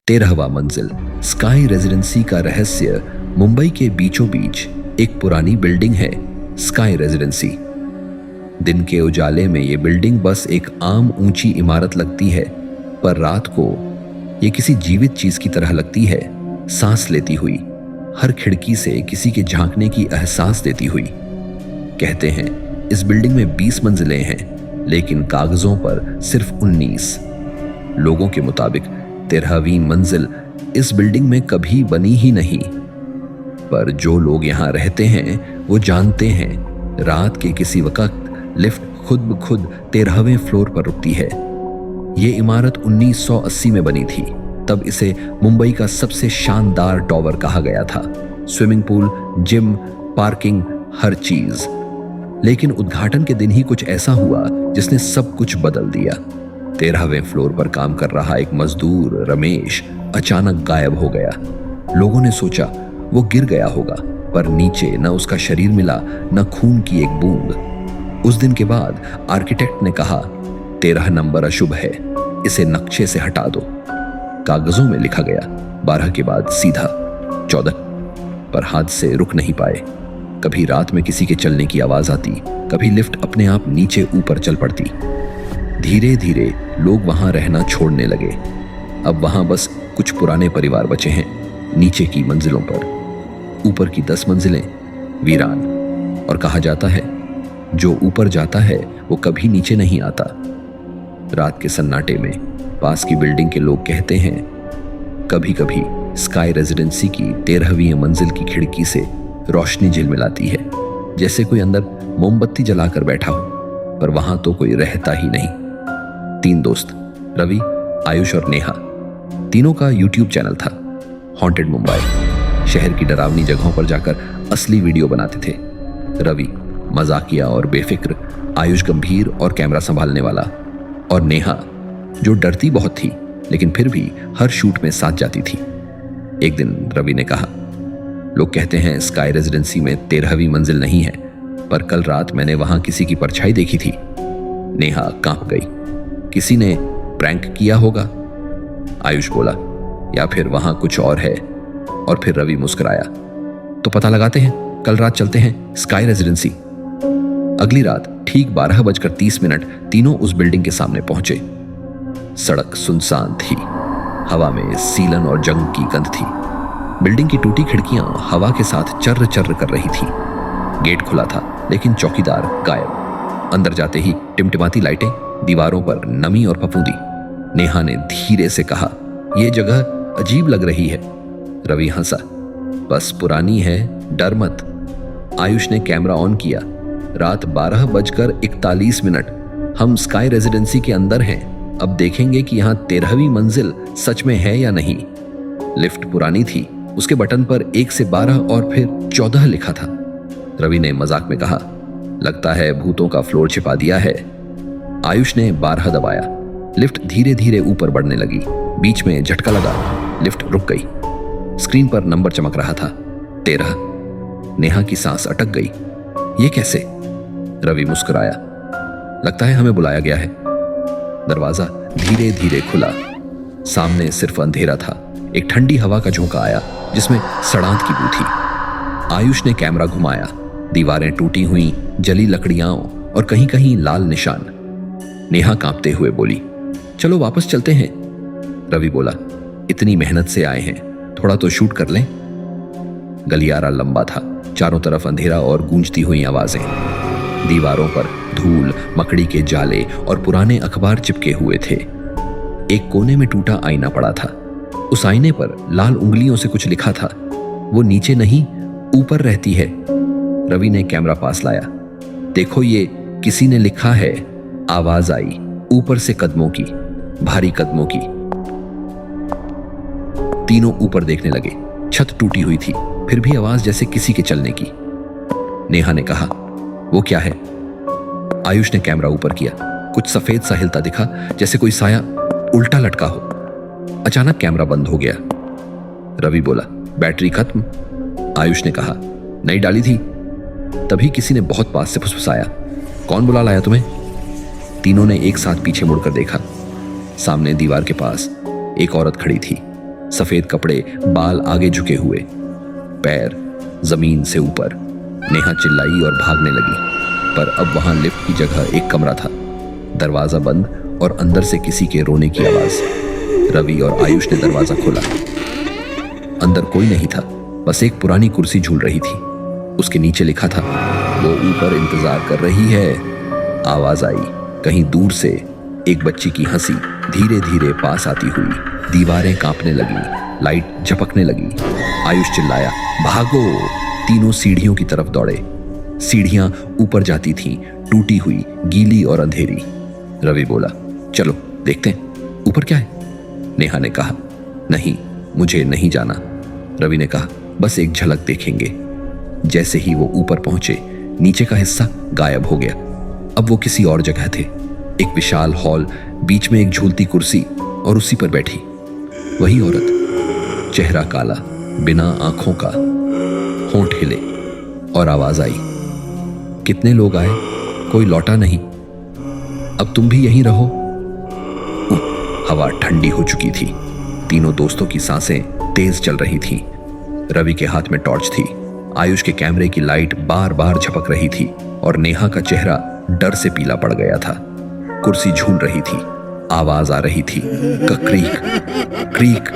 13वां मंजिल। Sky residency का रहस्य। मुंबई के बीचों बीच एक पुरानी बिल्डिंग है, स्काई रेजिडेंसी। दिन के उजाले में ये बिल्डिंग बस एक आम ऊंची इमारत लगती है, पर रात को ये किसी जीवित चीज की तरह लगती है, सांस लेती हुई, हर खिड़की से किसी के झांकने की एहसास देती हुई। कहते हैं इस बिल्डिंग में 20 मंजिलें हैं, लेकिन कागजों पर सिर्फ 19। लोगों के मुताबिक 13वीं मंजिल इस बिल्डिंग में कभी बनी ही नहीं। पर जो लोग यहां रहते हैं वो जानते हैं रात के किसी वक्त लिफ्ट खुद ब खुद 13वें फ्लोर पर रुकती है। ये इमारत 1980 में बनी थी। तब इसे मुंबई का सबसे शानदार टॉवर कहा गया था। स्विमिंग पूल, जिम, पार्किंग, हर चीज। लेकिन उद्घाटन के दिन ही कुछ ऐसा हुआ जिसने सब कुछ बदल दिया। 13वें फ्लोर पर काम कर रहा एक मजदूर रमेश अचानक गायब हो गया। लोगों ने सोचा वो गिर गया होगा, पर नीचे न उसका शरीर मिला, न खून की एक बूंद। उस दिन के बाद आर्किटेक्ट ने कहा 13 नंबर अशुभ है, इसे नक्शे से हटा दो। कागजों में लिखा गया 12 के बाद सीधा 14, पर हादसे रुक नहीं पाए। कभी रात में किसी के चलने की आवाज आती, कभी लिफ्ट अपने आप नीचे ऊपर चल पड़ती। धीरे धीरे लोग वहां रहना छोड़ने लगे। अब वहां बस कुछ पुराने परिवार बचे हैं नीचे की मंजिलों पर। ऊपर की 10 मंजिलें वीरान, और कहा जाता है जो ऊपर जाता है वो कभी नीचे नहीं आता। रात के सन्नाटे में पास की बिल्डिंग के लोग कहते हैं कभी कभी स्काई रेजिडेंसी की 13वीं मंजिल की खिड़की से रोशनी झिलमिलाती है, जैसे कोई अंदर मोमबत्ती जलाकर बैठा हो, पर वहां तो कोई रहता ही नहीं। 3 दोस्त, रवि, आयुष और नेहा, तीनों का यूट्यूब चैनल था, हॉन्टेड मुंबई। शहर की डरावनी जगहों पर जाकर असली वीडियो बनाते थे। रवि मजाकिया और बेफिक्र, आयुष गंभीर और कैमरा संभालने वाला, और नेहा जो डरती बहुत थी लेकिन फिर भी हर शूट में साथ जाती थी। एक दिन रवि ने कहा, लोग कहते हैं स्काई रेजिडेंसी में 13वीं मंजिल नहीं है, पर कल रात मैंने वहां किसी की परछाई देखी थी। नेहा कांप गई। किसी ने प्रैंक किया होगा, आयुष बोला, या फिर वहां कुछ और है। और फिर रवि मुस्कुराया, तो पता लगाते हैं, कल रात चलते हैं स्काई रेजिडेंसी। अगली रात ठीक 12:30 तीनों उस बिल्डिंग के सामने पहुंचे। सड़क सुनसान थी, हवा में सीलन और जंग की गंध थी। बिल्डिंग की टूटी खिड़कियां हवा के साथ चर्र चर्र कर रही थी। गेट खुला था लेकिन चौकीदार गायब। अंदर जाते ही टिमटिमाती लाइटें, दीवारों पर नमी और फफूंदी। नेहा ने धीरे से कहा, यह जगह अजीब लग रही है। रवि हंसा, बस पुरानी है, डर मत। आयुष ने कैमरा ऑन किया। रात 12:41 हम स्काई रेजिडेंसी के अंदर हैं। अब देखेंगे कि यहाँ 13वीं मंजिल सच में है या नहीं। लिफ्ट पुरानी थी, उसके बटन पर 1 से 12 और फिर 14 लिखा था। रवि ने मजाक में कहा, लगता है भूतों का फ्लोर छिपा दिया है। आयुष ने 12 दबाया। लिफ्ट धीरे धीरे ऊपर बढ़ने लगी। बीच में झटका लगा, लिफ्ट रुक गई। स्क्रीन पर नंबर चमक रहा था, 13। नेहा की सांस अटक गई। ये कैसे? रवि मुस्कुराया, लगता है हमें बुलाया गया है। दरवाजा धीरे धीरे खुला। सामने सिर्फ अंधेरा था। एक ठंडी हवा का झोंका आया जिसमें सड़ांत की बू थी। आयुष ने कैमरा घुमाया। दीवारें टूटी हुई, जली लकड़ियां और कहीं कहीं लाल निशान। नेहा कांपते हुए बोली, चलो वापस चलते हैं। रवि बोला, इतनी मेहनत से आए हैं, थोड़ा तो शूट कर लें। गलियारा लंबा था, चारों तरफ अंधेरा और गूंजती हुई आवाजें। दीवारों पर धूल, मकड़ी के जाले और पुराने अखबार चिपके हुए थे। एक कोने में टूटा आईना पड़ा था। उस आईने पर लाल उंगलियों से कुछ लिखा था। वो नीचे नहीं, ऊपर रहती है। रवि ने कैमरा पास लाया। देखो, ये किसी ने लिखा है। आवाज आई ऊपर से, कदमों की, भारी कदमों की। तीनों ऊपर देखने लगे। छत टूटी हुई थी, फिर भी आवाज जैसे किसी के चलने की। नेहा ने कहा, वो क्या है? आयुष ने कैमरा ऊपर किया। कुछ सफेद सा हिलता दिखा, जैसे कोई साया उल्टा लटका हो। अचानक कैमरा बंद हो गया। रवि बोला, बैटरी खत्म। आयुष ने कहा, नई डाली थी। तभी किसी ने बहुत पास से फुसफुसाया, कौन बुला लाया तुम्हें? तीनों ने एक साथ पीछे मुड़कर देखा। सामने दीवार के पास एक औरत खड़ी थी। सफेद कपड़े, बाल आगे झुके हुए, पैर जमीन से ऊपर। नेहा चिल्लाई और भागने लगी, पर अब वहां लिफ्ट की जगह एक कमरा था। दरवाजा बंद और अंदर से किसी के रोने की आवाज। रवि और आयुष ने दरवाजा खोला। अंदर कोई नहीं था, बस एक पुरानी कुर्सी झूल रही थी। उसके नीचे लिखा था, वो ऊपर इंतजार कर रही है। आवाज आई कहीं दूर से, एक बच्ची की हंसी धीरे धीरे पास आती हुई। दीवारें कांपने लगी, लाइट झपकने लगी। आयुष चिल्लाया, भागो! तीनों सीढ़ियों की तरफ दौड़े। सीढ़ियां ऊपर जाती थीं, टूटी हुई, गीली और अंधेरी। रवि बोला, चलो देखते हैं ऊपर क्या है। नेहा ने कहा, नहीं, मुझे नहीं जाना। रवि ने कहा, बस एक झलक देखेंगे। जैसे ही वो ऊपर पहुंचे, नीचे का हिस्सा गायब हो गया। अब वो किसी और जगह थे। एक विशाल हॉल, बीच में एक झूलती कुर्सी और उसी पर बैठी वही औरत। चेहरा काला, बिना आंखों का, होंठ हिले और आवाज आई, कितने लोग आए, कोई लौटा नहीं, अब तुम भी यहीं रहो। हवा ठंडी हो चुकी थी। तीनों दोस्तों की सांसें तेज चल रही थीं। रवि के हाथ में टॉर्च थी। आयुष के कैमरे की लाइट बार बार झपक रही थी और नेहा का चेहरा डर से पीला पड़ गया था। कुर्सी झूल रही थी, आवाज आ रही थी, क्रीक क्रीक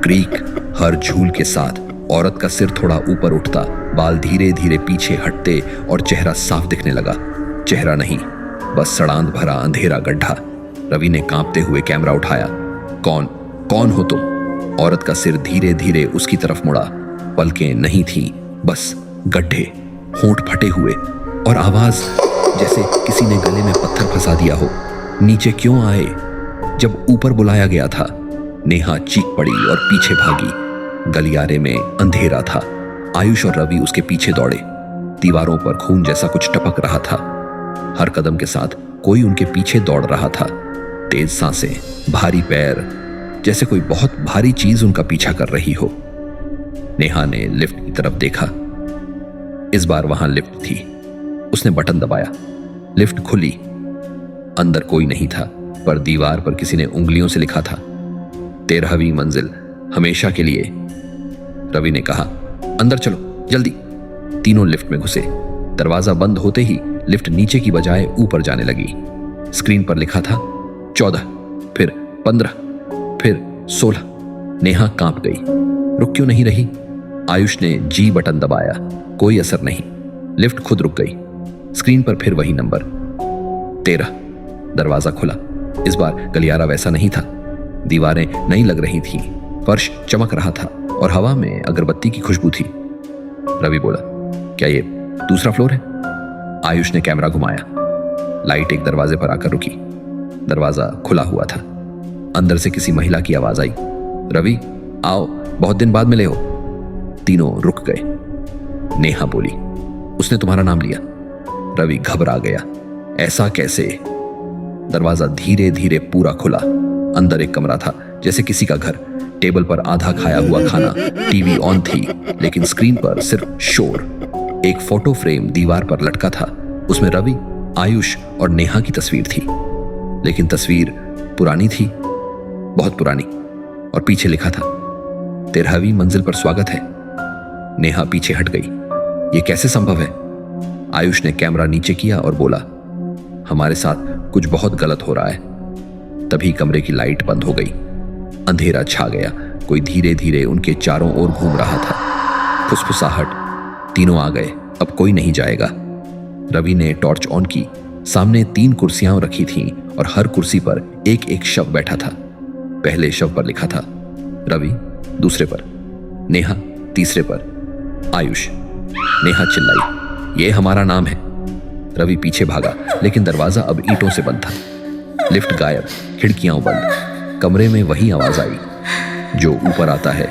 क्रीक। हर झूल के साथ औरत का सिर थोड़ा ऊपर उठता, बाल धीरे धीरे पीछे हटते और चेहरा साफ दिखने लगा। चेहरा नहीं, बस सड़ांध भरा अंधेरा गड्ढा। रवि ने कांपते हुए कैमरा उठाया। कौन हो तुम? औरत का सिर धीरे धीरे उसकी तरफ मुड़ा। पलकें नहीं थीं, बस गड्ढे, होंठ फटे हुए और आवाज जैसे किसी ने गले में पत्थर फंसा दिया हो। नीचे क्यों आए जब ऊपर बुलाया गया था? नेहा चीख पड़ी और पीछे भागी। गलियारे में अंधेरा था। आयुष और रवि उसके पीछे दौड़े। दीवारों पर खून जैसा कुछ टपक रहा था। हर कदम के साथ कोई उनके पीछे दौड़ रहा था। तेज सांसें, भारी पैर, जैसे कोई बहुत भारी चीज उनका पीछा कर रही हो। नेहा ने लिफ्ट की तरफ देखा। इस बार वहां लिफ्ट थी। उसने बटन दबाया, लिफ्ट खुली। अंदर कोई नहीं था, पर दीवार पर किसी ने उंगलियों से लिखा था, 13वीं मंजिल, हमेशा के लिए। रवि ने कहा, अंदर चलो जल्दी। तीनों लिफ्ट में घुसे। दरवाजा बंद होते ही लिफ्ट नीचे की बजाय ऊपर जाने लगी। स्क्रीन पर लिखा था 14, फिर 15, फिर 16। नेहा कांप गई। रुक क्यों नहीं रही? आयुष ने जी बटन दबाया, कोई असर नहीं। लिफ्ट खुद रुक गई। स्क्रीन पर फिर वही नंबर 13। दरवाजा खुला। इस बार गलियारा वैसा नहीं था। दीवारें नई लग रही थीं, फर्श चमक रहा था और हवा में अगरबत्ती की खुशबू थी। रवि बोला, क्या ये दूसरा फ्लोर है? आयुष ने कैमरा घुमाया। लाइट एक दरवाजे पर आकर रुकी। दरवाजा खुला हुआ था। अंदर से किसी महिला की आवाज आई, रवि आओ, बहुत दिन बाद मिले हो। तीनों रुक गए। नेहा बोली, उसने तुम्हारा नाम लिया। रवि घबरा गया, ऐसा कैसे? दरवाजा धीरे धीरे पूरा खुला। अंदर एक कमरा था, जैसे किसी का घर। टेबल पर आधा खाया हुआ खाना, टीवी ऑन थी, लेकिन स्क्रीन पर सिर्फ शोर। एक फोटो फ्रेम दीवार पर लटका था। उसमें रवि, आयुष और नेहा की तस्वीर थी, लेकिन तस्वीर पुरानी थी, बहुत पुरानी। और पीछे लिखा था, 13वीं मंजिल पर स्वागत है। नेहा पीछे हट गई। ये कैसे संभव है? आयुष ने कैमरा नीचे किया और बोला, हमारे साथ कुछ बहुत गलत हो रहा है। तभी कमरे की लाइट बंद हो गई। अंधेरा छा गया। कोई धीरे धीरे उनके चारों ओर घूम रहा था। फुसफुसाहट। तीनों आ गए, अब कोई नहीं जाएगा। रवि ने टॉर्च ऑन की। सामने 3 कुर्सियां रखी थीं और हर कुर्सी पर एक एक शव बैठा था। पहले शव पर लिखा था रवि, दूसरे पर नेहा, तीसरे पर आयुष। नेहा चिल्लाई, ये हमारा नाम है। रवि पीछे भागा, लेकिन दरवाजा अब ईंटों से बंद था। लिफ्ट गायब, खिड़कियां बंद। कमरे में वही आवाज आई, जो ऊपर आता है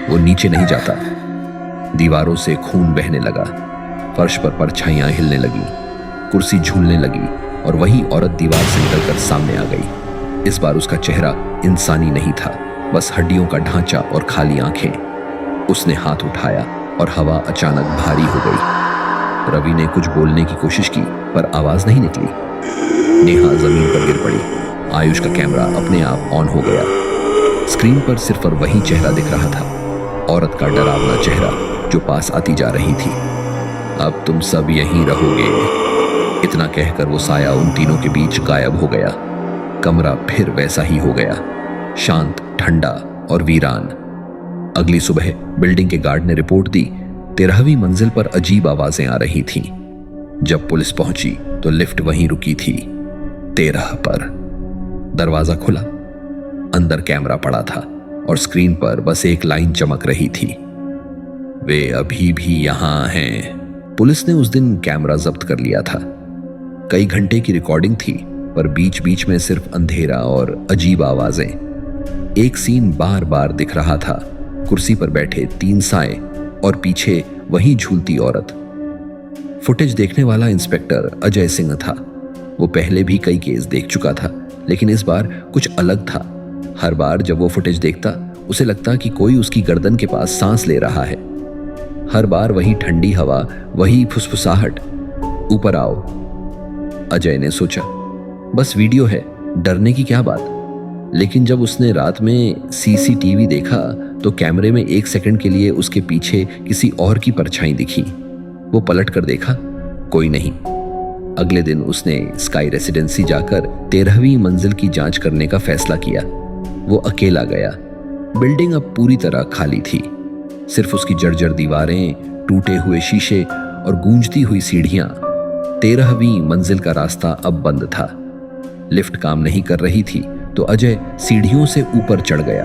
वो नीचे नहीं जाता। दीवारों से खून बहने लगा। फर्श पर परछाइयां हिलने लगी, कुर्सी झूलने लगी और वही औरत दीवार से निकलकर सामने आ गई। इस बार उसका चेहरा इंसानी नहीं था, बस हड्डियों का ढांचा और खाली आंखें। उसने हाथ उठाया और हवा अचानक भारी हो गई। रवि ने कुछ बोलने की कोशिश की, पर आवाज नहीं निकली। नेहा जमीन पर गिर पड़ी। आयुष का कैमरा अपने आप ऑन हो गया। स्क्रीन पर सिर्फ और वही चेहरा दिख रहा था, औरत का डरावना चेहरा जो पास आती जा रही थी। अब तुम सब यहीं रहोगे, इतना कहकर वो साया उन तीनों के बीच गायब हो गया। कमरा फिर वैसा ही हो गया, शांत, ठंडा और वीरान। अगली सुबह बिल्डिंग के गार्ड ने रिपोर्ट दी, 13वीं मंजिल पर अजीब आवाजें आ रही थीं। जब पुलिस पहुंची तो लिफ्ट वहीं रुकी थी, 13 पर। दरवाजा खुला, अंदर कैमरा पड़ा था और स्क्रीन पर बस एक लाइन चमक रही थी, वे अभी भी यहां हैं। पुलिस ने उस दिन कैमरा जब्त कर लिया था। कई घंटे की रिकॉर्डिंग थी, पर बीच बीच में सिर्फ अंधेरा और अजीब आवाजें। एक सीन बार बार दिख रहा था, कुर्सी पर बैठे 3 साए और पीछे वही झूलती औरत। फुटेज देखने वाला इंस्पेक्टर अजय सिंह था। वो पहले भी कई केस देख चुका था, लेकिन इस बार कुछ अलग था। हर बार जब वो फुटेज देखता, उसे लगता कि कोई उसकी गर्दन के पास सांस ले रहा है। हर बार वही ठंडी हवा, वही फुसफुसाहट। ऊपर आओ, अजय ने सोचा। बस वीडियो है, डरने की क्या बात। लेकिन जब उसने रात में सीसीटीवी देखा तो कैमरे में 1 सेकंड के लिए उसके पीछे किसी और की परछाई दिखी। वो पलट कर देखा, कोई नहीं। अगले दिन उसने स्काई रेसिडेंसी जाकर 13वीं मंजिल की जांच करने का फैसला किया। वो अकेला गया। बिल्डिंग अब पूरी तरह खाली थी। सिर्फ उसकी जर्जर दीवारें, टूटे हुए शीशे और गूंजती हुई सीढ़ियां। 13वीं मंजिल का रास्ता अब बंद था। लिफ्ट काम नहीं कर रही थी तो अजय सीढ़ियों से ऊपर चढ़ गया।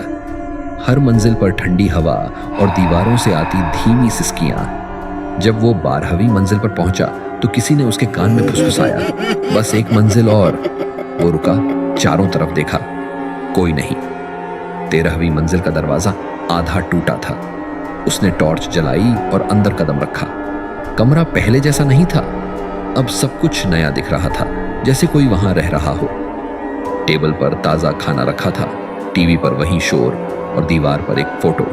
हर मंजिल पर ठंडी हवा और दीवारों से आती धीमी सिसकियां। जब वो 12वीं मंजिल पर पहुंचा तो किसी ने उसके कान में फुसफुसाया, बस 1 मंजिल और। वो रुका, चारों तरफ देखा, कोई नहीं। 13वीं मंजिल का दरवाजा आधा टूटा था। उसने टॉर्च जलाई और अंदर कदम रखा। कमरा पहले जैसा नहीं था, अब सब कुछ नया दिख रहा था, जैसे कोई वहां रह रहा हो। टेबल पर ताजा खाना रखा था, टीवी पर वही शोर और दीवार पर एक फोटो।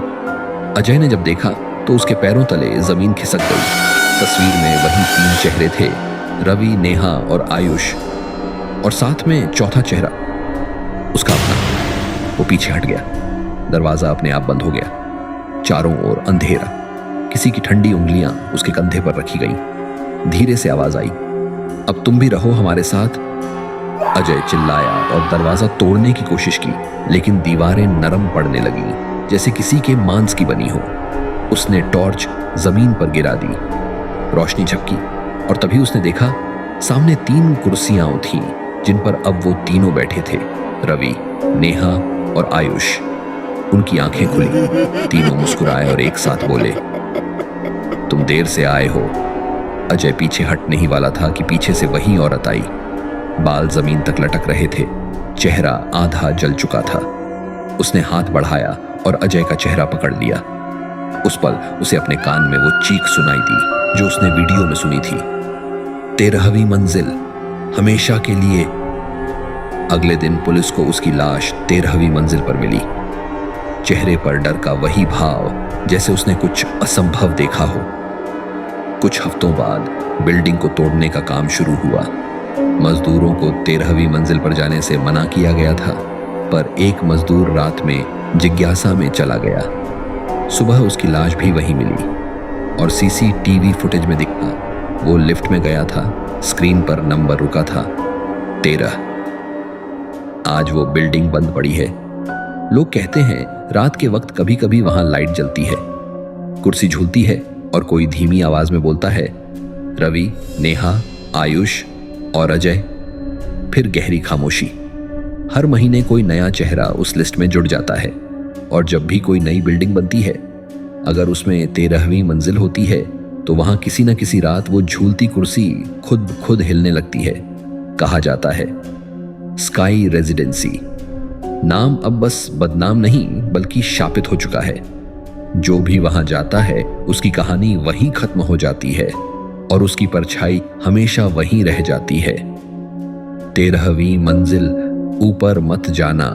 अजय ने जब देखा तो उसके पैरों तले जमीन खिसक गई। तस्वीर में वही 3 चेहरे थे, रवि, नेहा और आयुष, और साथ में चौथा चेहरा, उसका अपना। वो पीछे हट गया। दरवाजा अपने आप बंद हो गया। चारों ओर अंधेरा। किसी की ठंडी उंगलियां उसके कंधे पर रखी गई। धीरे से आवाज आई, अब तुम भी रहो हमारे साथ। अजय चिल्लाया और दरवाजा तोड़ने की कोशिश की, लेकिन दीवारें नरम पड़ने लगी, जैसे किसी के मांस की बनी हो। उसने टॉर्च जमीन पर गिरा दी, रोशनी झपकी, और तभी उसने देखा सामने 3 कुर्सियां थीं, जिन पर अब वो तीनों बैठे थे, रवि, नेहा और आयुष। उनकी आंखें खुली, तीनों मुस्कुराए और एक साथ बोले, तुम देर से आए हो। अजय पीछे हटने ही वाला था कि पीछे से वही औरत आई। बाल जमीन तक लटक रहे थे, चेहरा आधा जल चुका था। उसने हाथ बढ़ाया और अजय का चेहरा पकड़ लिया। उस पल उसे अपने कान में वो चीख सुनाई दी जो उसने वीडियो में सुनी थी, 13वीं मंजिल, हमेशा के लिए। अगले दिन पुलिस को उसकी लाश 13वीं मंजिल पर मिली। चेहरे पर डर का वही भाव, जैसे उसने कुछ असंभव देखा हो। कुछ हफ्तों बाद बिल्डिंग को तोड़ने का काम शुरू हुआ। मजदूरों को 13वीं मंजिल पर जाने से मना किया गया था, पर एक मजदूर रात में जिज्ञासा में चला गया। सुबह उसकी लाश भी वहीं मिली और सीसीटीवी फुटेज में दिखा वो लिफ्ट में गया था। स्क्रीन पर नंबर रुका था, 13। आज वो बिल्डिंग बंद पड़ी है। लोग कहते हैं रात के वक्त कभी कभी वहां लाइट जलती है, कुर्सी झूलती है और कोई धीमी आवाज में बोलता है, रवि, नेहा, आयुष और अजय। फिर गहरी खामोशी। हर महीने कोई नया चेहरा उस लिस्ट में जुड़ जाता है, और जब भी कोई नई बिल्डिंग बनती है, अगर उसमें 13वीं मंजिल होती है तो वहां किसी न किसी रात वो झूलती कुर्सी खुद हिलने लगती है। कहा जाता है स्काई रेजिडेंसी। नाम अब बस बदनाम नहीं बल्कि शापित हो चुका है। जो भी वहां जाता है उसकी कहानी वहीं खत्म हो जाती है और उसकी परछाई हमेशा वहीं रह जाती है। 13वीं मंजिल, ऊपर मत जाना।